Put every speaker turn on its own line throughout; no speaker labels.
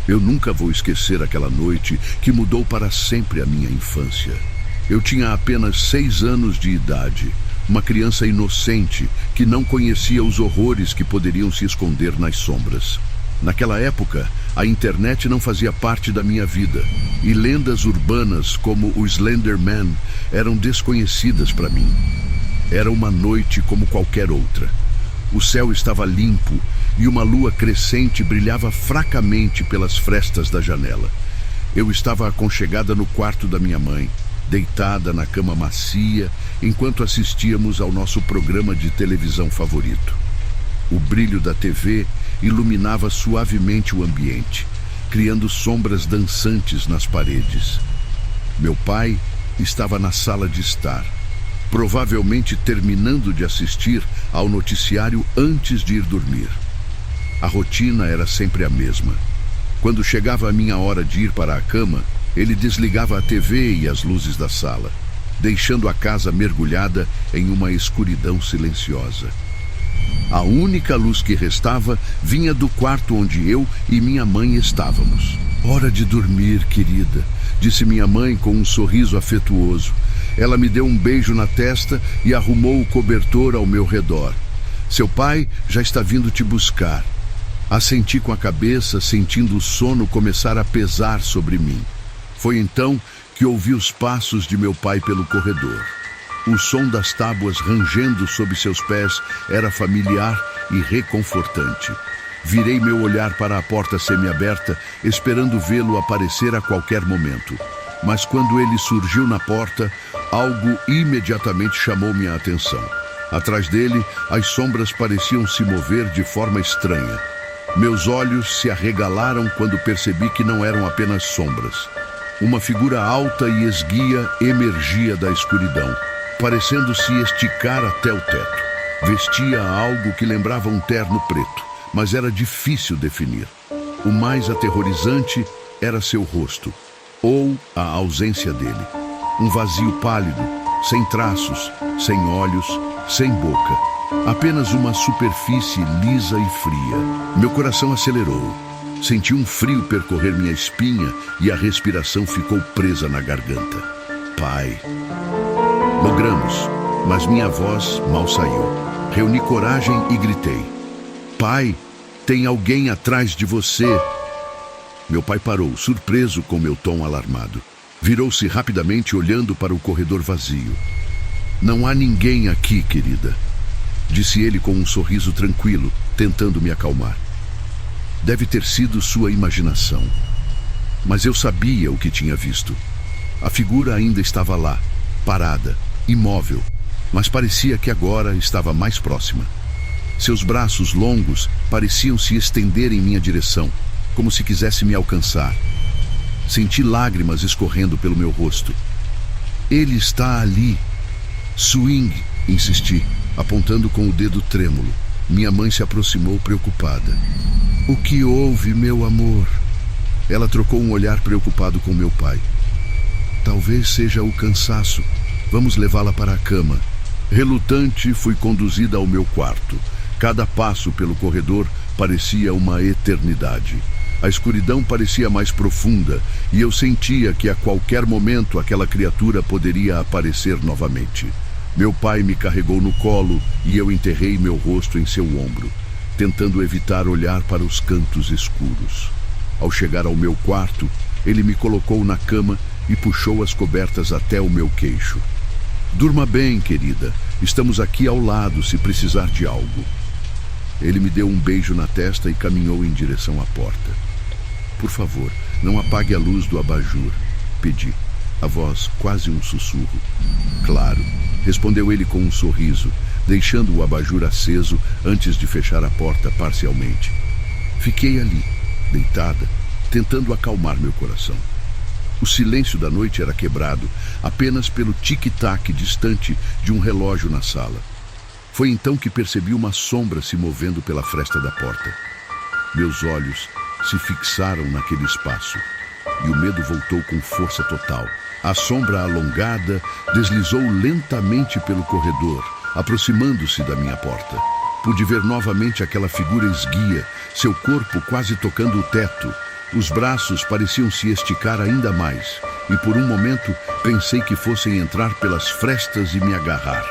Eu nunca vou esquecer aquela noite que mudou para sempre a minha infância. Eu tinha apenas 6 anos de idade, uma criança inocente que não conhecia os horrores que poderiam se esconder nas sombras. Naquela época, a internet não fazia parte da minha vida e lendas urbanas como o Slender Man eram desconhecidas para mim. Era uma noite como qualquer outra. O céu estava limpo e uma lua crescente brilhava fracamente pelas frestas da janela. Eu estava aconchegada no quarto da minha mãe, deitada na cama macia, enquanto assistíamos ao nosso programa de televisão favorito. O brilho da TV iluminava suavemente o ambiente, criando sombras dançantes nas paredes. Meu pai estava na sala de estar, provavelmente terminando de assistir ao noticiário antes de ir dormir. A rotina era sempre a mesma. Quando chegava a minha hora de ir para a cama, ele desligava a TV e as luzes da sala, deixando a casa mergulhada em uma escuridão silenciosa. A única luz que restava vinha do quarto onde eu e minha mãe estávamos. "Hora de dormir, querida", disse minha mãe com um sorriso afetuoso. Ela me deu um beijo na testa e arrumou o cobertor ao meu redor. "Seu pai já está vindo te buscar." Assenti com a cabeça, sentindo o sono começar a pesar sobre mim. Foi então que ouvi os passos de meu pai pelo corredor. O som das tábuas rangendo sob seus pés era familiar e reconfortante. Virei meu olhar para a porta semiaberta, esperando vê-lo aparecer a qualquer momento. Mas quando ele surgiu na porta, algo imediatamente chamou minha atenção. Atrás dele, as sombras pareciam se mover de forma estranha. Meus olhos se arregalaram quando percebi que não eram apenas sombras. Uma figura alta e esguia emergia da escuridão, parecendo se esticar até o teto. Vestia algo que lembrava um terno preto, mas era difícil definir. O mais aterrorizante era seu rosto, ou a ausência dele. Um vazio pálido, sem traços, sem olhos, sem boca. Apenas uma superfície lisa e fria. Meu coração acelerou. Senti um frio percorrer minha espinha e a respiração ficou presa na garganta. "Pai." Logramos, mas minha voz mal saiu. Reuni coragem e gritei: "Pai, tem alguém atrás de você." Meu pai parou, surpreso com meu tom alarmado. Virou-se rapidamente, olhando para o corredor vazio. "Não há ninguém aqui, querida", disse ele com um sorriso tranquilo, tentando me acalmar. Deve ter sido sua imaginação. Mas eu sabia o que tinha visto. A figura ainda estava lá, parada, imóvel, mas parecia que agora estava mais próxima. Seus braços longos pareciam se estender em minha direção, como se quisesse me alcançar. Senti lágrimas escorrendo pelo meu rosto. "Ele está ali." "Swing", insisti, apontando com o dedo trêmulo. Minha mãe se aproximou preocupada. "O que houve, meu amor?" Ela trocou um olhar preocupado com meu pai. "Talvez seja o cansaço. Vamos levá-la para a cama." Relutante, fui conduzida ao meu quarto. Cada passo pelo corredor parecia uma eternidade. A escuridão parecia mais profunda e eu sentia que a qualquer momento aquela criatura poderia aparecer novamente. Meu pai me carregou no colo e eu enterrei meu rosto em seu ombro, tentando evitar olhar para os cantos escuros. Ao chegar ao meu quarto, ele me colocou na cama e puxou as cobertas até o meu queixo. "Durma bem, querida. Estamos aqui ao lado se precisar de algo." Ele me deu um beijo na testa e caminhou em direção à porta. "Por favor, não apague a luz do abajur", pedi, a voz quase um sussurro. "Claro", respondeu ele com um sorriso, deixando o abajur aceso antes de fechar a porta parcialmente. Fiquei ali, deitada, tentando acalmar meu coração. O silêncio da noite era quebrado apenas pelo tic-tac distante de um relógio na sala. Foi então que percebi uma sombra se movendo pela fresta da porta. Meus olhos se fixaram naquele espaço e o medo voltou com força total. A sombra alongada deslizou lentamente pelo corredor, aproximando-se da minha porta. Pude ver novamente aquela figura esguia, seu corpo quase tocando o teto, Os braços pareciam se esticar ainda mais, e por um momento pensei que fossem entrar pelas frestas e me agarrar.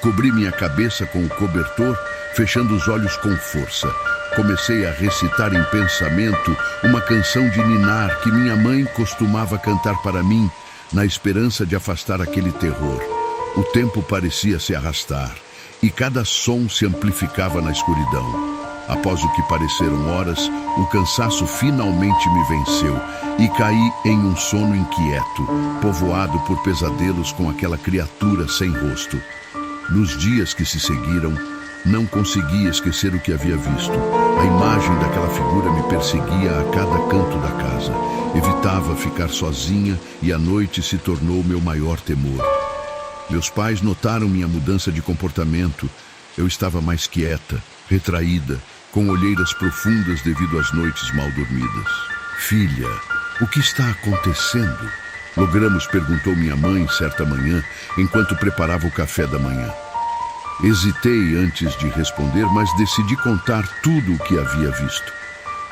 Cobri minha cabeça com o cobertor, fechando os olhos com força. Comecei a recitar em pensamento uma canção de ninar que minha mãe costumava cantar para mim, na esperança de afastar aquele terror. O tempo parecia se arrastar, e cada som se amplificava na escuridão. Após o que pareceram horas, o cansaço finalmente me venceu e caí em um sono inquieto, povoado por pesadelos com aquela criatura sem rosto. Nos dias que se seguiram, não consegui esquecer o que havia visto. A imagem daquela figura me perseguia a cada canto da casa. Evitava ficar sozinha e a noite se tornou meu maior temor. Meus pais notaram minha mudança de comportamento. Eu estava mais quieta, retraída, com olheiras profundas devido às noites mal dormidas. Filha, o que está acontecendo? Logramos perguntou minha mãe certa manhã, enquanto preparava o café da manhã. Hesitei antes de responder, mas decidi contar tudo o que havia visto.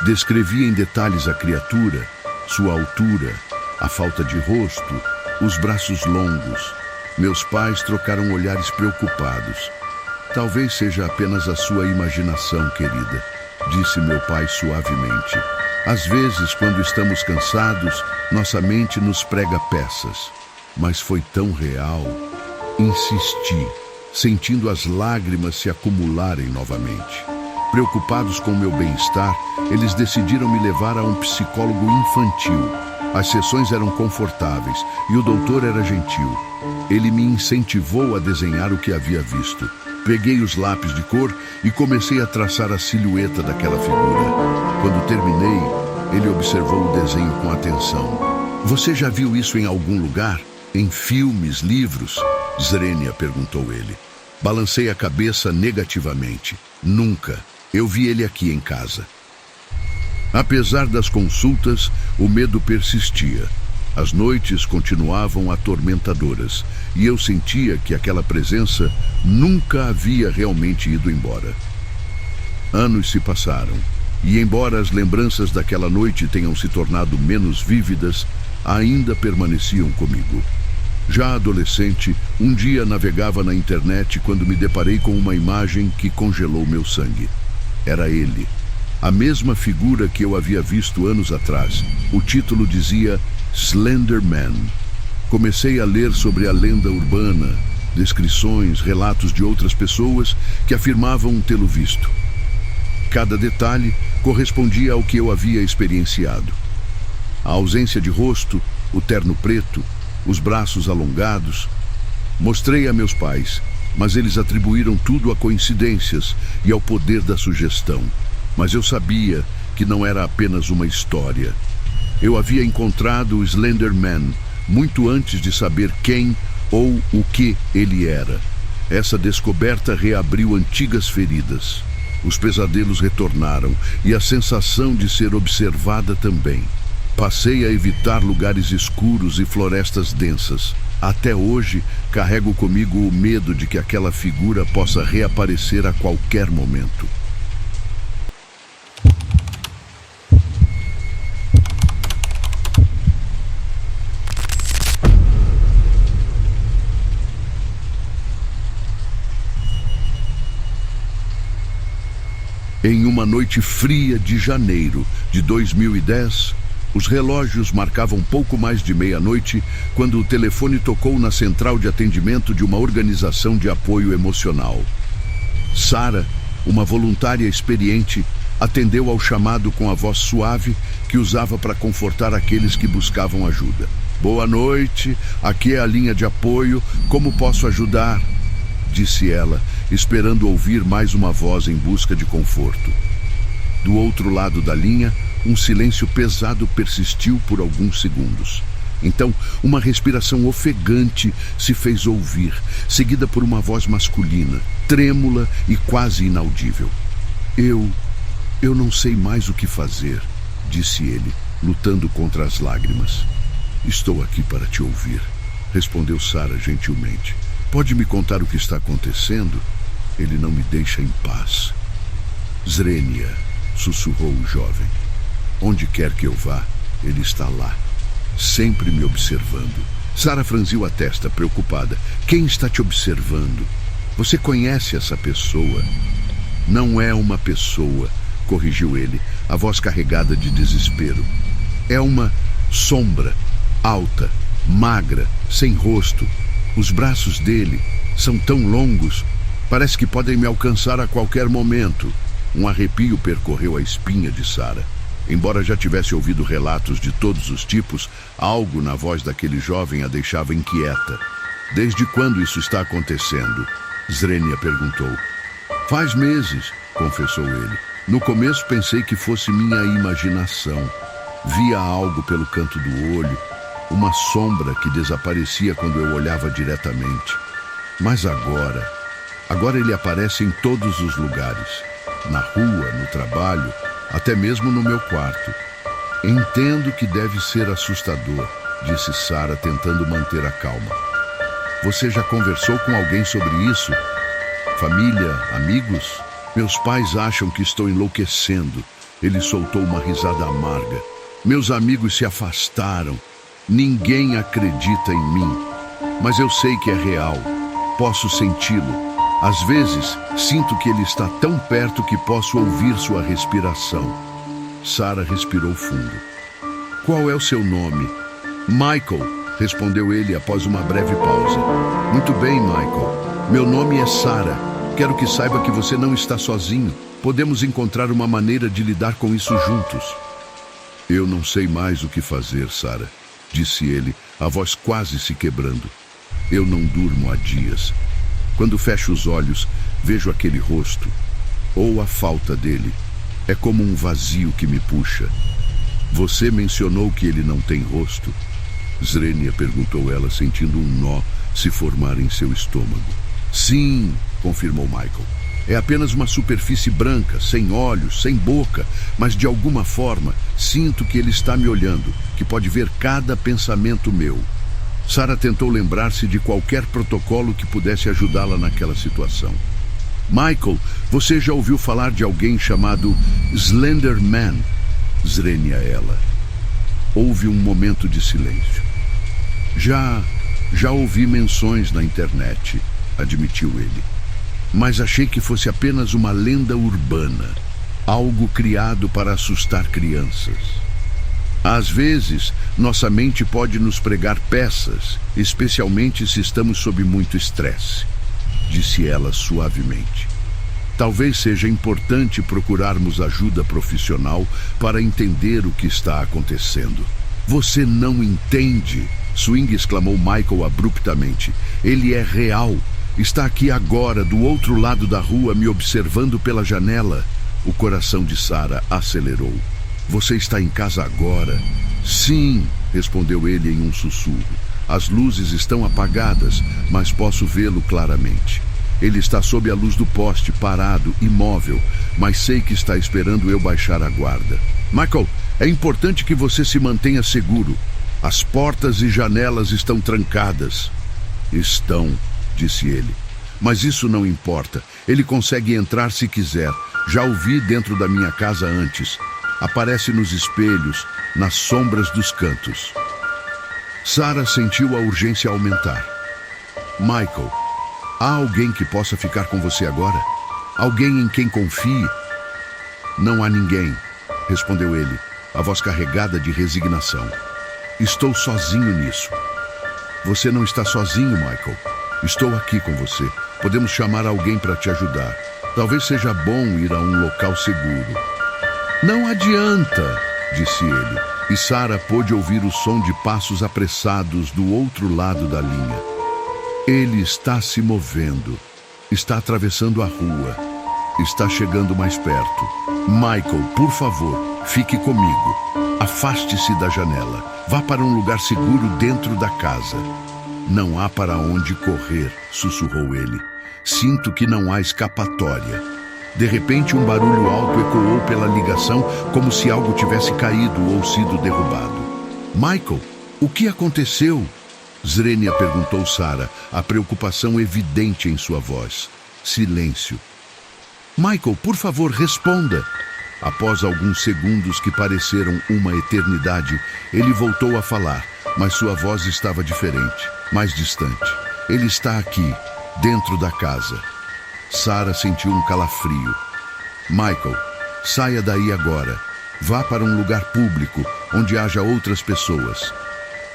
Descrevi em detalhes a criatura, sua altura, a falta de rosto, os braços longos. Meus pais trocaram olhares preocupados. Talvez seja apenas a sua imaginação, querida, disse meu pai suavemente. Às vezes, quando estamos cansados, nossa mente nos prega peças. Mas foi tão real. Insisti, sentindo as lágrimas se acumularem novamente. Preocupados com meu bem-estar, eles decidiram me levar a um psicólogo infantil. As sessões eram confortáveis e o doutor era gentil. Ele me incentivou a desenhar o que havia visto. Peguei os lápis de cor e comecei a traçar a silhueta daquela figura. Quando terminei, ele observou o desenho com atenção. Você já viu isso em algum lugar? Em filmes, livros? Zrenia perguntou ele. Balancei a cabeça negativamente. Nunca. Eu vi ele aqui em casa. Apesar das consultas, o medo persistia. As noites continuavam atormentadoras e eu sentia que aquela presença nunca havia realmente ido embora. Anos se passaram e, embora as lembranças daquela noite tenham se tornado menos vívidas, ainda permaneciam comigo. Já adolescente, um dia navegava na internet quando me deparei com uma imagem que congelou meu sangue. Era ele, a mesma figura que eu havia visto anos atrás. O título dizia Slender Man. Comecei a ler sobre a lenda urbana, descrições, relatos de outras pessoas que afirmavam tê-lo visto. Cada detalhe correspondia ao que eu havia experienciado. A ausência de rosto, o terno preto, os braços alongados. Mostrei a meus pais, mas eles atribuíram tudo a coincidências e ao poder da sugestão. Mas eu sabia que não era apenas uma história. Eu havia encontrado o Slender Man muito antes de saber quem ou o que ele era. Essa descoberta reabriu antigas feridas. Os pesadelos retornaram e a sensação de ser observada também. Passei a evitar lugares escuros e florestas densas. Até hoje, carrego comigo o medo de que aquela figura possa reaparecer a qualquer momento. Em uma noite fria de janeiro de 2010, os relógios marcavam pouco mais de meia-noite quando o telefone tocou na central de atendimento de uma organização de apoio emocional. Sara, uma voluntária experiente, atendeu ao chamado com a voz suave que usava para confortar aqueles que buscavam ajuda. Boa noite, aqui é a linha de apoio, como posso ajudar? Disse ela, esperando ouvir mais uma voz em busca de conforto. Do outro lado da linha, um silêncio pesado persistiu por alguns segundos. Então, uma respiração ofegante se fez ouvir, seguida por uma voz masculina, trêmula e quase inaudível. Eu não sei mais o que fazer, disse ele, lutando contra as lágrimas. Estou aqui para te ouvir, respondeu Sara gentilmente. Pode me contar o que está acontecendo? Ele não me deixa em paz. Zrenia, sussurrou o jovem. Onde quer que eu vá, ele está lá, sempre me observando. Sara franziu a testa, preocupada. Quem está te observando? Você conhece essa pessoa? Não é uma pessoa, corrigiu ele, a voz carregada de desespero. É uma sombra, alta, magra, sem rosto. Os braços dele são tão longos, parece que podem me alcançar a qualquer momento. Um arrepio percorreu a espinha de Sara. Embora já tivesse ouvido relatos de todos os tipos, algo na voz daquele jovem a deixava inquieta. Desde quando isso está acontecendo? Zrenia perguntou. Faz meses, confessou ele. No começo pensei que fosse minha imaginação. Via algo pelo canto do olho, uma sombra que desaparecia quando eu olhava diretamente. Mas agora ele aparece em todos os lugares. Na rua, no trabalho, até mesmo no meu quarto. Entendo que deve ser assustador, disse Sara, tentando manter a calma. Você já conversou com alguém sobre isso? Família, amigos? Meus pais acham que estou enlouquecendo. Ele soltou uma risada amarga. Meus amigos se afastaram. Ninguém acredita em mim. Mas eu sei que é real. Posso senti-lo. Às vezes, sinto que ele está tão perto que posso ouvir sua respiração. Sara respirou fundo. Qual é o seu nome? Michael, respondeu ele após uma breve pausa. Muito bem, Michael. Meu nome é Sara. Quero que saiba que você não está sozinho. Podemos encontrar uma maneira de lidar com isso juntos. Eu não sei mais o que fazer, Sara, disse ele, a voz quase se quebrando. Eu não durmo há dias. Quando fecho os olhos, vejo aquele rosto, ou a falta dele. É como um vazio que me puxa. Você mencionou que ele não tem rosto? Zrenia perguntou ela, sentindo um nó se formar em seu estômago. Sim, confirmou Michael. É apenas uma superfície branca, sem olhos, sem boca, mas de alguma forma sinto que ele está me olhando, que pode ver cada pensamento meu. Sara tentou lembrar-se de qualquer protocolo que pudesse ajudá-la naquela situação. Michael, você já ouviu falar de alguém chamado Slender Man? Zrenia ela. Houve um momento de silêncio. Já ouvi menções na internet, admitiu ele. Mas achei que fosse apenas uma lenda urbana, algo criado para assustar crianças. Às vezes, nossa mente pode nos pregar peças, especialmente se estamos sob muito estresse, disse ela suavemente. Talvez seja importante procurarmos ajuda profissional para entender o que está acontecendo. Você não entende, Swing exclamou Michael abruptamente. Ele é real. Está aqui agora, do outro lado da rua, me observando pela janela. O coração de Sara acelerou. Você está em casa agora? Sim, respondeu ele em um sussurro. As luzes estão apagadas, mas posso vê-lo claramente. Ele está sob a luz do poste, parado, imóvel, mas sei que está esperando eu baixar a guarda. Michael, é importante que você se mantenha seguro. As portas e janelas estão trancadas. Estão, disse ele. Mas isso não importa. Ele consegue entrar se quiser. Já o vi dentro da minha casa antes. Aparece nos espelhos, nas sombras dos cantos. Sara sentiu a urgência aumentar. Michael, há alguém que possa ficar com você agora? Alguém em quem confie? Não há ninguém, respondeu ele, a voz carregada de resignação. Estou sozinho nisso. Você não está sozinho, Michael. Estou aqui com você. Podemos chamar alguém para te ajudar. Talvez seja bom ir a um local seguro. Não adianta, disse ele, e Sara pôde ouvir o som de passos apressados do outro lado da linha. Ele está se movendo, está atravessando a rua, está chegando mais perto. Michael, por favor, fique comigo. Afaste-se da janela, vá para um lugar seguro dentro da casa. Não há para onde correr, sussurrou ele. Sinto que não há escapatória. De repente, um barulho alto ecoou pela ligação, como se algo tivesse caído ou sido derrubado. Michael, o que aconteceu? Zrenia perguntou Sara, a preocupação evidente em sua voz. Silêncio. Michael, por favor, responda. Após alguns segundos que pareceram uma eternidade, ele voltou a falar, mas sua voz estava diferente, mais distante. Ele está aqui, dentro da casa. Sarah sentiu um calafrio. Michael, saia daí agora. Vá para um lugar público, onde haja outras pessoas.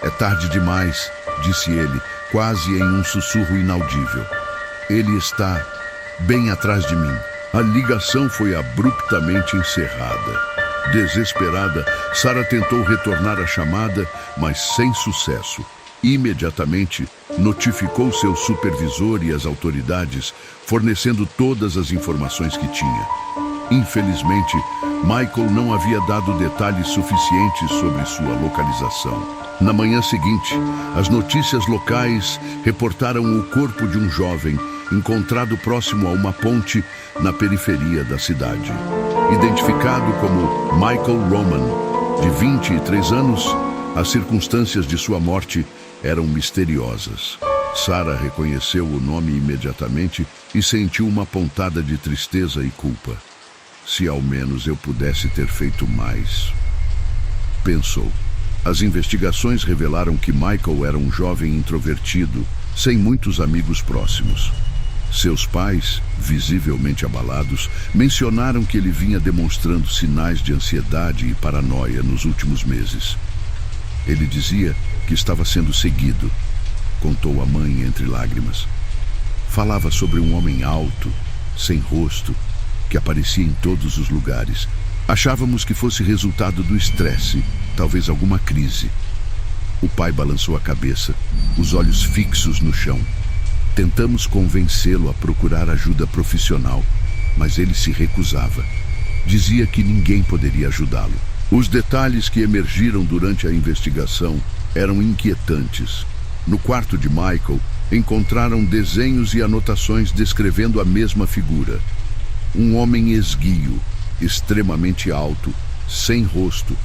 É tarde demais, disse ele, quase em um sussurro inaudível. Ele está bem atrás de mim. A ligação foi abruptamente encerrada. Desesperada, Sarah tentou retornar a chamada, mas sem sucesso. Imediatamente, notificou seu supervisor e as autoridades, fornecendo todas as informações que tinha. Infelizmente, Michael não havia dado detalhes suficientes sobre sua localização. Na manhã seguinte, as notícias locais reportaram o corpo de um jovem encontrado próximo a uma ponte na periferia da cidade. Identificado como Michael Roman, de 23 anos, as circunstâncias de sua morte eram misteriosas. Sarah reconheceu o nome imediatamente e sentiu uma pontada de tristeza e culpa. Se ao menos eu pudesse ter feito mais, pensou. As investigações revelaram que Michael era um jovem introvertido, sem muitos amigos próximos. Seus pais, visivelmente abalados, mencionaram que ele vinha demonstrando sinais de ansiedade e paranoia nos últimos meses. Ele dizia que estava sendo seguido, contou a mãe entre lágrimas. Falava sobre um homem alto, sem rosto, que aparecia em todos os lugares. Achávamos que fosse resultado do estresse, talvez alguma crise. O pai balançou a cabeça, os olhos fixos no chão. Tentamos convencê-lo a procurar ajuda profissional, mas ele se recusava. Dizia que ninguém poderia ajudá-lo. Os detalhes que emergiram durante a investigação eram inquietantes. No quarto de Michael, encontraram desenhos e anotações descrevendo a mesma figura. Um homem esguio, extremamente alto, sem rosto,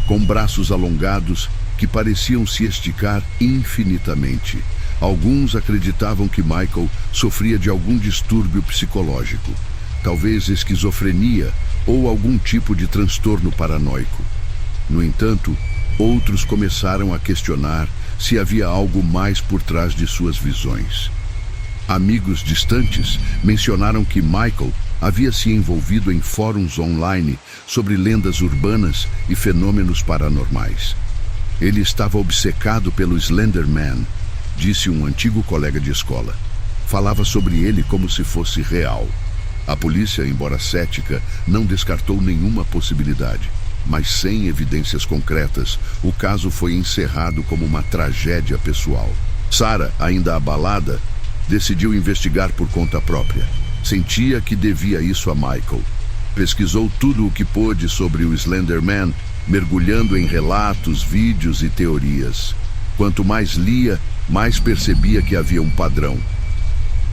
com braços alongados que pareciam se esticar infinitamente. Alguns acreditavam que Michael sofria de algum distúrbio psicológico, talvez esquizofrenia ou algum tipo de transtorno paranoico. No entanto, outros começaram a questionar se havia algo mais por trás de suas visões. Amigos distantes mencionaram que Michael havia se envolvido em fóruns online sobre lendas urbanas e fenômenos paranormais. Ele estava obcecado pelo Slender Man, disse um antigo colega de escola. Falava sobre ele como se fosse real. A polícia, embora cética, não descartou nenhuma possibilidade. Mas sem evidências concretas, o caso foi encerrado como uma tragédia pessoal. Sarah, ainda abalada, decidiu investigar por conta própria. Sentia que devia isso a Michael. Pesquisou tudo o que pôde sobre o Slender Man, mergulhando em relatos, vídeos e teorias. Quanto mais lia, mais percebia que havia um padrão.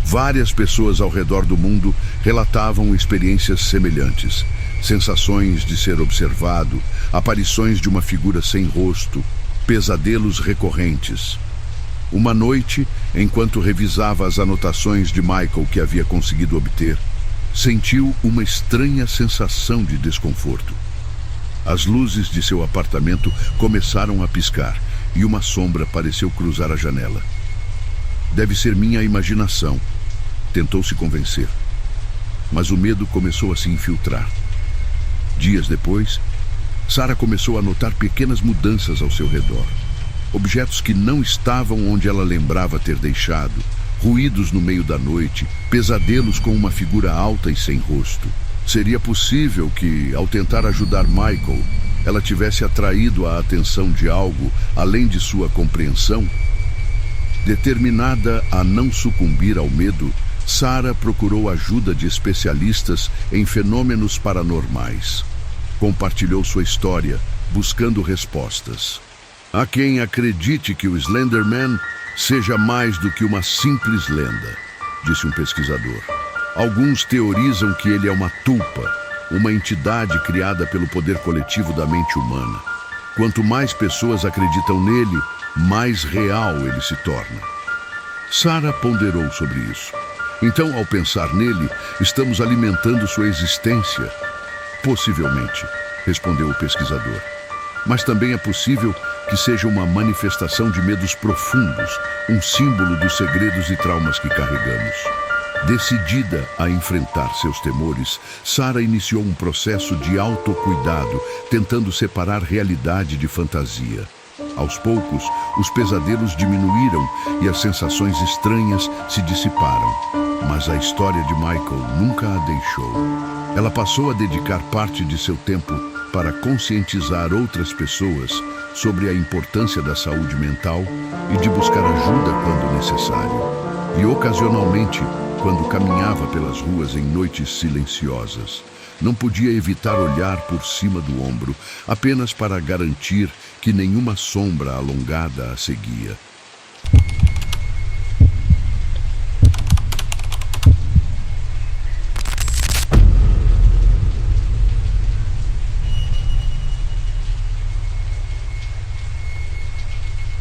Várias pessoas ao redor do mundo relatavam experiências semelhantes. Sensações de ser observado, aparições de uma figura sem rosto, pesadelos recorrentes. Uma noite, enquanto revisava as anotações de Michael que havia conseguido obter, sentiu uma estranha sensação de desconforto. As luzes de seu apartamento começaram a piscar e uma sombra pareceu cruzar a janela. Deve ser minha imaginação, tentou se convencer. Mas o medo começou a se infiltrar. Dias depois, Sarah começou a notar pequenas mudanças ao seu redor. Objetos que não estavam onde ela lembrava ter deixado, ruídos no meio da noite, pesadelos com uma figura alta e sem rosto. Seria possível que, ao tentar ajudar Michael, ela tivesse atraído a atenção de algo além de sua compreensão? Determinada a não sucumbir ao medo, Sarah procurou ajuda de especialistas em fenômenos paranormais. Compartilhou sua história, buscando respostas. Há quem acredite que o Slender Man seja mais do que uma simples lenda, disse um pesquisador. Alguns teorizam que ele é uma tulpa, uma entidade criada pelo poder coletivo da mente humana. Quanto mais pessoas acreditam nele, mais real ele se torna. Sarah ponderou sobre isso. Então, ao pensar nele, estamos alimentando sua existência. Possivelmente, respondeu o pesquisador. Mas também é possível que seja uma manifestação de medos profundos, um símbolo dos segredos e traumas que carregamos. Decidida a enfrentar seus temores, Sarah iniciou um processo de autocuidado, tentando separar realidade de fantasia. Aos poucos, os pesadelos diminuíram e as sensações estranhas se dissiparam. Mas a história de Michael nunca a deixou. Ela passou a dedicar parte de seu tempo para conscientizar outras pessoas sobre a importância da saúde mental e de buscar ajuda quando necessário. E ocasionalmente, quando caminhava pelas ruas em noites silenciosas, não podia evitar olhar por cima do ombro, apenas para garantir que nenhuma sombra alongada a seguia.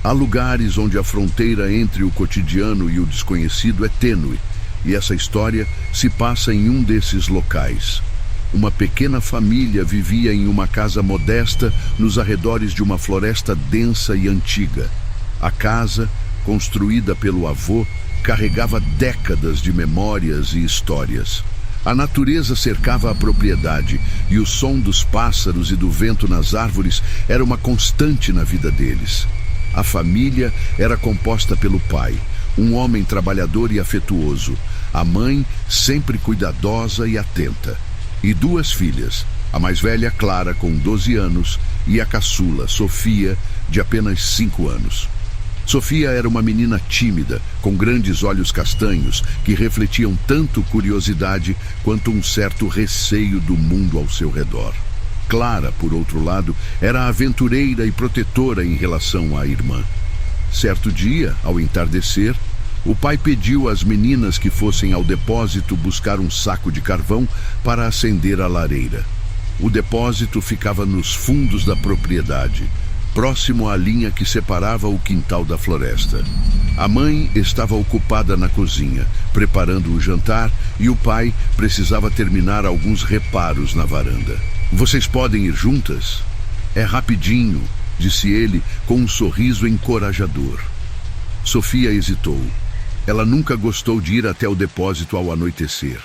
Há lugares onde a fronteira entre o cotidiano e o desconhecido é tênue, e essa história se passa em um desses locais. Uma pequena família vivia em uma casa modesta nos arredores de uma floresta densa e antiga. A casa, construída pelo avô, carregava décadas de memórias e histórias. A natureza cercava a propriedade e o som dos pássaros e do vento nas árvores era uma constante na vida deles. A família era composta pelo pai, um homem trabalhador e afetuoso, a mãe sempre cuidadosa e atenta, e duas filhas, a mais velha Clara com 12 anos e a caçula Sofia de apenas 5 anos. Sofia era uma menina tímida, com grandes olhos castanhos que refletiam tanto curiosidade quanto um certo receio do mundo ao seu redor. Clara, por outro lado, era aventureira e protetora em relação à irmã. Certo dia, ao entardecer, o pai pediu às meninas que fossem ao depósito buscar um saco de carvão para acender a lareira. O depósito ficava nos fundos da propriedade, próximo à linha que separava o quintal da floresta. A mãe estava ocupada na cozinha, preparando o jantar, e o pai precisava terminar alguns reparos na varanda. "Vocês podem ir juntas? É rapidinho", disse ele com um sorriso encorajador. Sofia hesitou. Ela nunca gostou de ir até o depósito ao anoitecer.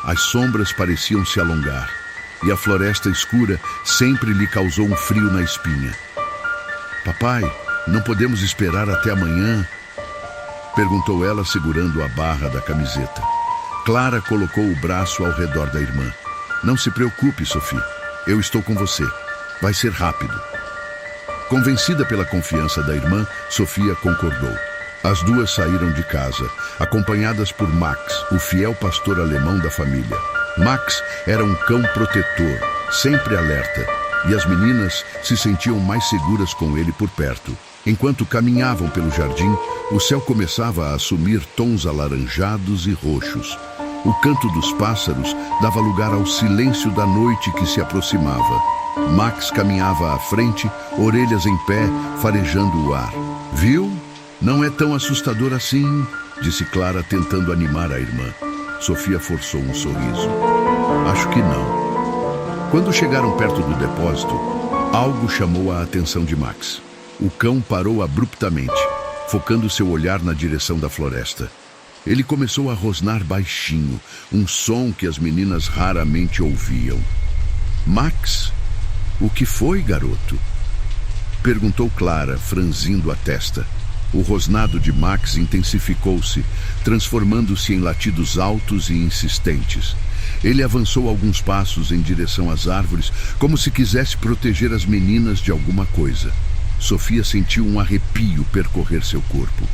As sombras pareciam se alongar, e a floresta escura sempre lhe causou um frio na espinha. "Papai, não podemos esperar até amanhã?" perguntou ela, segurando a barra da camiseta. Clara colocou o braço ao redor da irmã. "Não se preocupe, Sofia. Eu estou com você. Vai ser rápido." Convencida pela confiança da irmã, Sofia concordou. As duas saíram de casa, acompanhadas por Max, o fiel pastor alemão da família. Max era um cão protetor, sempre alerta, e as meninas se sentiam mais seguras com ele por perto. Enquanto caminhavam pelo jardim, o céu começava a assumir tons alaranjados e roxos. O canto dos pássaros dava lugar ao silêncio da noite que se aproximava. Max caminhava à frente, orelhas em pé, farejando o ar. "Viu? Não é tão assustador assim", disse Clara, tentando animar a irmã. Sofia forçou um sorriso. "Acho que não." Quando chegaram perto do depósito, algo chamou a atenção de Max. O cão parou abruptamente, focando seu olhar na direção da floresta. Ele começou a rosnar baixinho, um som que as meninas raramente ouviam. "Max, o que foi, garoto?" perguntou Clara, franzindo a testa. O rosnado de Max intensificou-se, transformando-se em latidos altos e insistentes. Ele avançou alguns passos em direção às árvores, como se quisesse proteger as meninas de alguma coisa. Sofia sentiu um arrepio percorrer seu corpo.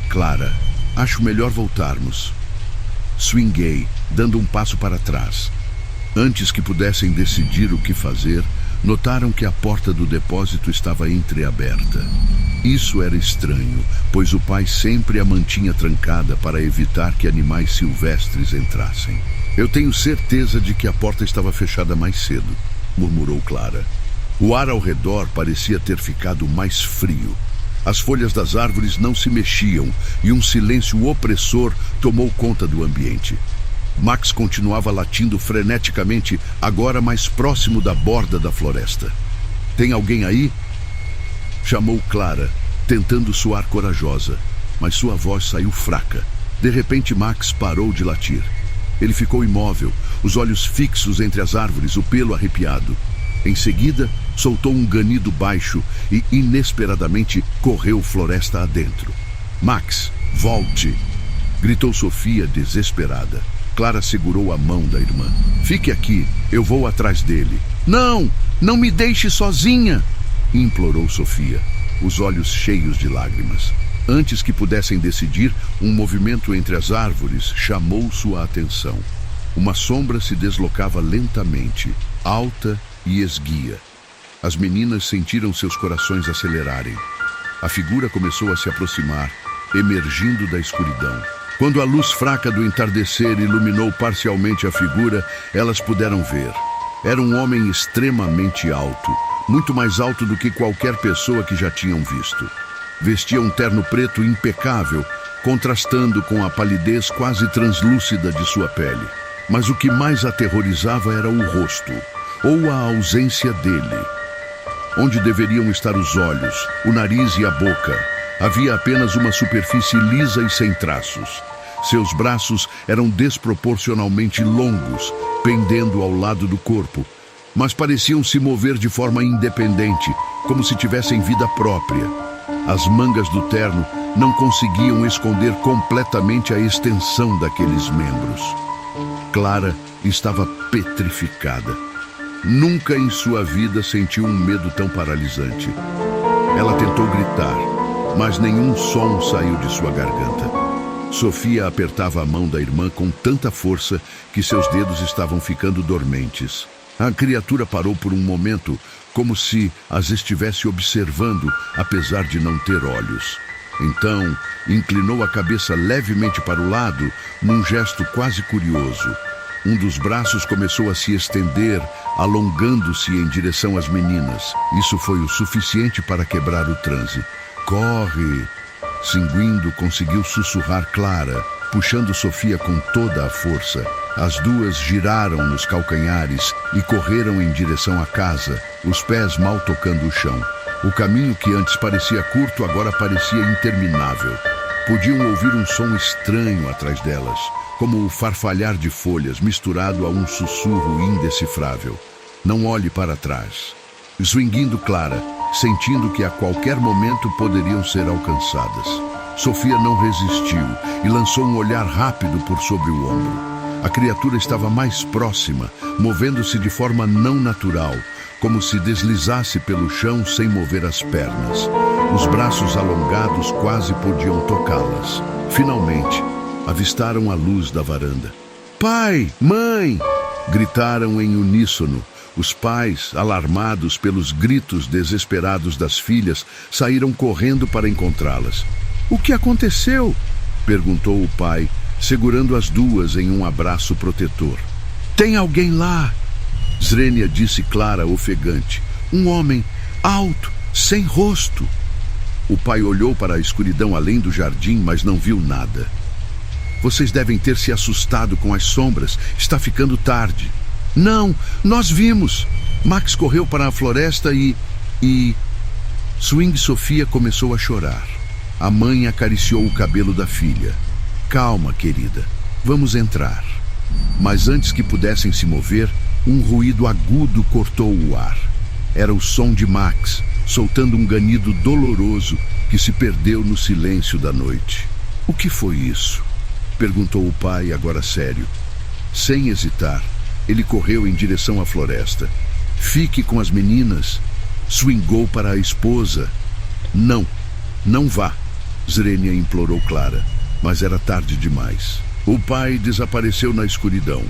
"Clara, acho melhor voltarmos." Swinguei, dando um passo para trás. Antes que pudessem decidir o que fazer, notaram que a porta do depósito estava entreaberta. Isso era estranho, pois o pai sempre a mantinha trancada para evitar que animais silvestres entrassem. "Eu tenho certeza de que a porta estava fechada mais cedo", murmurou Clara. O ar ao redor parecia ter ficado mais frio. As folhas das árvores não se mexiam e um silêncio opressor tomou conta do ambiente. Max continuava latindo freneticamente, agora mais próximo da borda da floresta. Tem alguém aí? Chamou Clara, tentando soar corajosa, mas sua voz saiu fraca. De repente, Max parou de latir. Ele ficou imóvel, os olhos fixos entre as árvores, o pelo arrepiado. Em seguida, soltou um ganido baixo e, inesperadamente, correu floresta adentro. Max, volte! Gritou Sofia, desesperada. Clara segurou a mão da irmã. Fique aqui, eu vou atrás dele. Não! Não me deixe sozinha! Implorou Sofia, os olhos cheios de lágrimas. Antes que pudessem decidir, um movimento entre as árvores chamou sua atenção. Uma sombra se deslocava lentamente, alta e esguia. As meninas sentiram seus corações acelerarem. A figura começou a se aproximar, emergindo da escuridão. Quando a luz fraca do entardecer iluminou parcialmente a figura, elas puderam ver. Era um homem extremamente alto, muito mais alto do que qualquer pessoa que já tinham visto. Vestia um terno preto impecável, contrastando com a palidez quase translúcida de sua pele. Mas o que mais aterrorizava era o rosto, ou a ausência dele. Onde deveriam estar os olhos, o nariz e a boca, havia apenas uma superfície lisa e sem traços. Seus braços eram desproporcionalmente longos, pendendo ao lado do corpo, mas pareciam se mover de forma independente, como se tivessem vida própria. As mangas do terno não conseguiam esconder completamente a extensão daqueles membros. Clara estava petrificada. Nunca em sua vida sentiu um medo tão paralisante. Ela tentou gritar, mas nenhum som saiu de sua garganta. Sofia apertava a mão da irmã com tanta força que seus dedos estavam ficando dormentes. A criatura parou por um momento, como se as estivesse observando, apesar de não ter olhos. Então, inclinou a cabeça levemente para o lado, num gesto quase curioso. Um dos braços começou a se estender, alongando-se em direção às meninas. Isso foi o suficiente para quebrar o transe. Corre! Cinguindo, conseguiu sussurrar Clara, puxando Sofia com toda a força. As duas giraram nos calcanhares e correram em direção à casa, os pés mal tocando o chão. O caminho que antes parecia curto agora parecia interminável. Podiam ouvir um som estranho atrás delas, como o farfalhar de folhas misturado a um sussurro indecifrável. Não olhe para trás. Swinguindo Clara, sentindo que a qualquer momento poderiam ser alcançadas. Sofia não resistiu e lançou um olhar rápido por sobre o ombro. A criatura estava mais próxima, movendo-se de forma não natural, como se deslizasse pelo chão sem mover as pernas. Os braços alongados quase podiam tocá-las. Finalmente, avistaram a luz da varanda. "Pai! Mãe!" gritaram em uníssono. Os pais, alarmados pelos gritos desesperados das filhas, saíram correndo para encontrá-las. "O que aconteceu?" perguntou o pai, segurando as duas em um abraço protetor. "Tem alguém lá!" Zrenia disse Clara, ofegante. "Um homem, alto, sem rosto." O pai olhou para a escuridão além do jardim, mas não viu nada. "Vocês devem ter se assustado com as sombras. Está ficando tarde." "Não, nós vimos." Max correu para a floresta e... Swing Sofia começou a chorar. A mãe acariciou o cabelo da filha. "Calma, querida. Vamos entrar." Mas antes que pudessem se mover, um ruído agudo cortou o ar. Era o som de Max, soltando um ganido doloroso que se perdeu no silêncio da noite. "O que foi isso?" perguntou o pai, agora sério. Sem hesitar, ele correu em direção à floresta. "Fique com as meninas." Swingou para a esposa. Não vá," Zrenia implorou Clara, mas era tarde demais. O pai desapareceu na escuridão.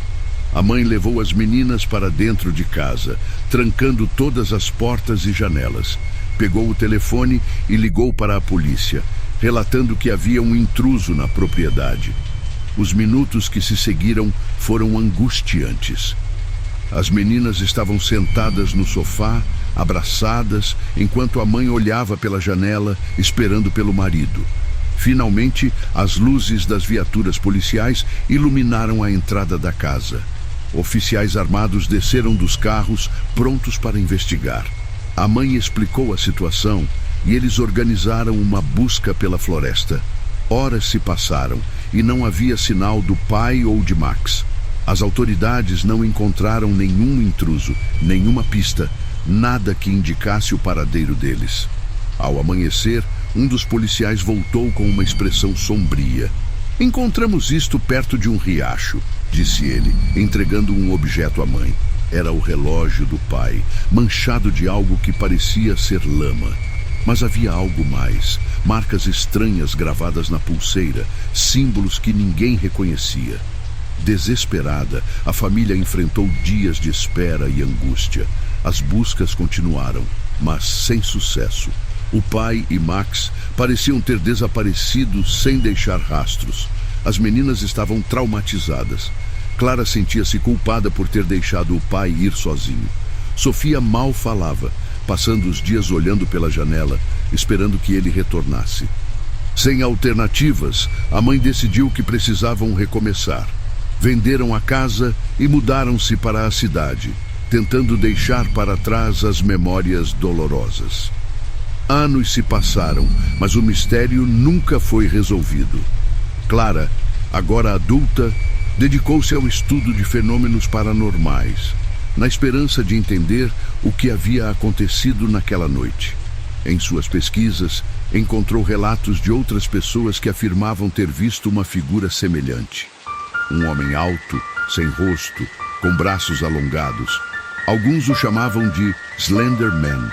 A mãe levou as meninas para dentro de casa, trancando todas as portas e janelas. Pegou o telefone e ligou para a polícia, relatando que havia um intruso na propriedade. Os minutos que se seguiram foram angustiantes. As meninas estavam sentadas no sofá, abraçadas, enquanto a mãe olhava pela janela, esperando pelo marido. Finalmente, as luzes das viaturas policiais iluminaram a entrada da casa. Oficiais armados desceram dos carros, prontos para investigar. A mãe explicou a situação e eles organizaram uma busca pela floresta. Horas se passaram e não havia sinal do pai ou de Max. As autoridades não encontraram nenhum intruso, nenhuma pista, nada que indicasse o paradeiro deles. Ao amanhecer, um dos policiais voltou com uma expressão sombria. "Encontramos isto perto de um riacho", disse ele, entregando um objeto à mãe. Era o relógio do pai, manchado de algo que parecia ser lama. Mas havia algo mais, marcas estranhas gravadas na pulseira, símbolos que ninguém reconhecia. Desesperada, a família enfrentou dias de espera e angústia. As buscas continuaram, mas sem sucesso. O pai e Max pareciam ter desaparecido sem deixar rastros. As meninas estavam traumatizadas. Clara sentia-se culpada por ter deixado o pai ir sozinho. Sofia mal falava, passando os dias olhando pela janela, esperando que ele retornasse. Sem alternativas, a mãe decidiu que precisavam recomeçar. Venderam a casa e mudaram-se para a cidade, tentando deixar para trás as memórias dolorosas. Anos se passaram, mas o mistério nunca foi resolvido. Clara, agora adulta, dedicou-se ao estudo de fenômenos paranormais, na esperança de entender o que havia acontecido naquela noite. Em suas pesquisas, encontrou relatos de outras pessoas que afirmavam ter visto uma figura semelhante. Um homem alto, sem rosto, com braços alongados. Alguns o chamavam de Slender Man.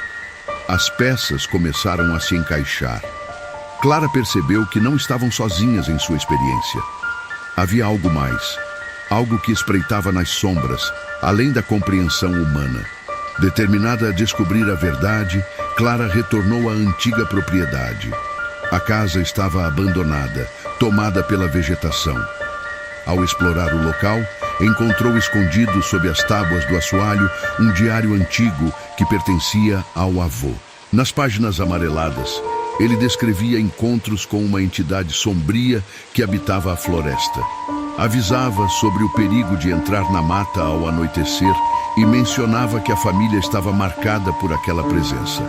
As peças começaram a se encaixar. Clara percebeu que não estavam sozinhas em sua experiência. Havia algo mais, algo que espreitava nas sombras, além da compreensão humana. Determinada a descobrir a verdade, Clara retornou à antiga propriedade. A casa estava abandonada, tomada pela vegetação. Ao explorar o local, encontrou escondido sob as tábuas do assoalho um diário antigo que pertencia ao avô. Nas páginas amareladas, ele descrevia encontros com uma entidade sombria que habitava a floresta. Avisava sobre o perigo de entrar na mata ao anoitecer e mencionava que a família estava marcada por aquela presença.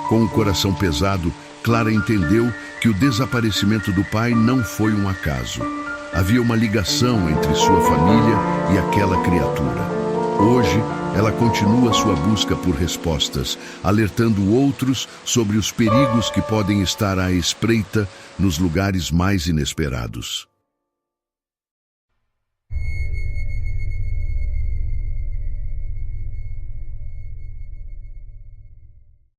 Com o coração pesado, Clara entendeu que o desaparecimento do pai não foi um acaso. Havia uma ligação entre sua família e aquela criatura. Hoje, ela continua sua busca por respostas, alertando outros sobre os perigos que podem estar à espreita nos lugares mais inesperados.